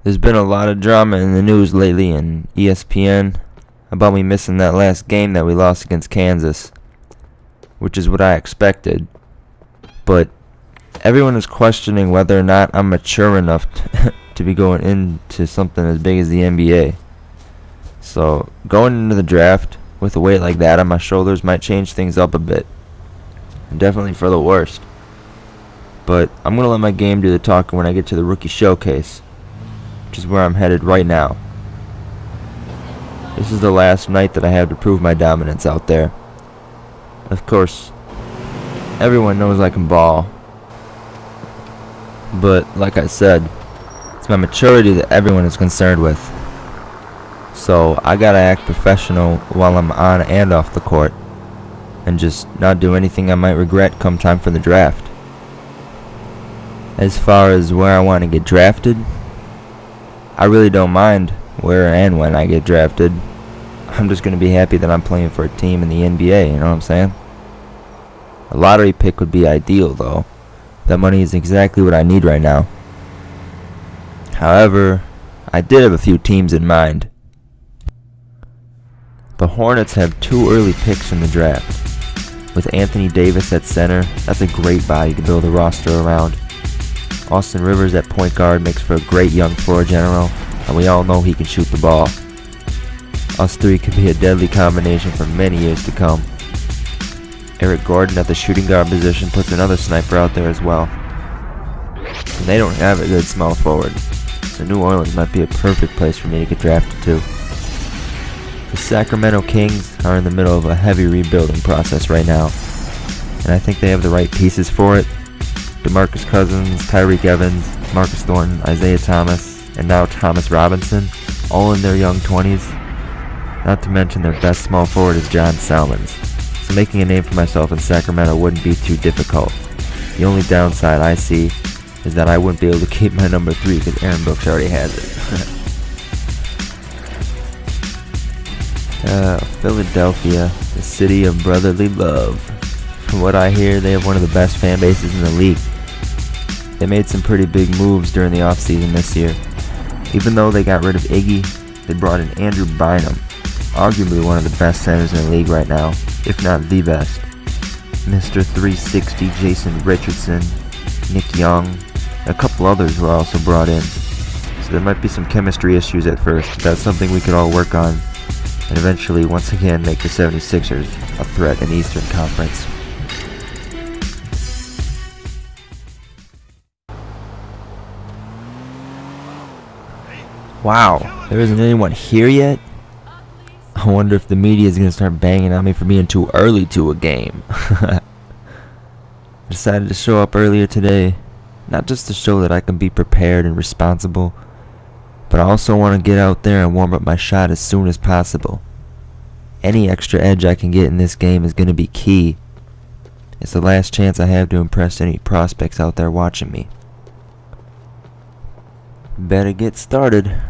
There's been a lot of drama in the news lately in ESPN about me missing that last game that we lost against Kansas, which is what I expected. But everyone is questioning whether or not I'm mature enough to be going into something as big as the NBA. So going into the draft with a weight like that on my shoulders might change things up a bit. Definitely for the worst. But I'm going to let my game do the talking when I get to the rookie showcase, which is where I'm headed right now. This is the last night that I have to prove my dominance out there. Of course, everyone knows I can ball. But like I said, it's my maturity that everyone is concerned with. So I gotta act professional while I'm on and off the court, and just not do anything I might regret come time for the draft. As far as where I want to get drafted, I really don't mind where and when I get drafted. I'm just going to be happy that I'm playing for a team in the NBA, you know what I'm saying? A lottery pick would be ideal, though. That money is exactly what I need right now. However, I did have a few teams in mind. The Hornets have 2 early picks in the draft. With Anthony Davis at center, that's a great body to build a roster around. Austin Rivers at point guard makes for a great young floor general, and we all know he can shoot the ball. Us three could be a deadly combination for many years to come. Eric Gordon at the shooting guard position puts another sniper out there as well. And they don't have a good small forward, so New Orleans might be a perfect place for me to get drafted to. The Sacramento Kings are in the middle of a heavy rebuilding process right now, and I think they have the right pieces for it. DeMarcus Cousins, Tyreek Evans, Marcus Thornton, Isaiah Thomas, and now Thomas Robinson, all in their young 20s. Not to mention their best small forward is John Salmons, so making a name for myself in Sacramento wouldn't be too difficult. The only downside I see is that I wouldn't be able to keep my number 3 because Aaron Brooks already has it. Philadelphia, the city of brotherly love. From what I hear, they have one of the best fan bases in the league. They made some pretty big moves during the offseason this year. Even though they got rid of Iggy, they brought in Andrew Bynum, arguably one of the best centers in the league right now, if not the best. Mr. 360 Jason Richardson, Nick Young, and a couple others were also brought in. So there might be some chemistry issues at first, but that's something we could all work on, and eventually once again make the 76ers a threat in the Eastern Conference. Wow, there isn't anyone here yet? I wonder if the media is going to start banging on me for being too early to a game. I decided to show up earlier today, not just to show that I can be prepared and responsible, but I also want to get out there and warm up my shot as soon as possible. Any extra edge I can get in this game is going to be key. It's the last chance I have to impress any prospects out there watching me. Better get started.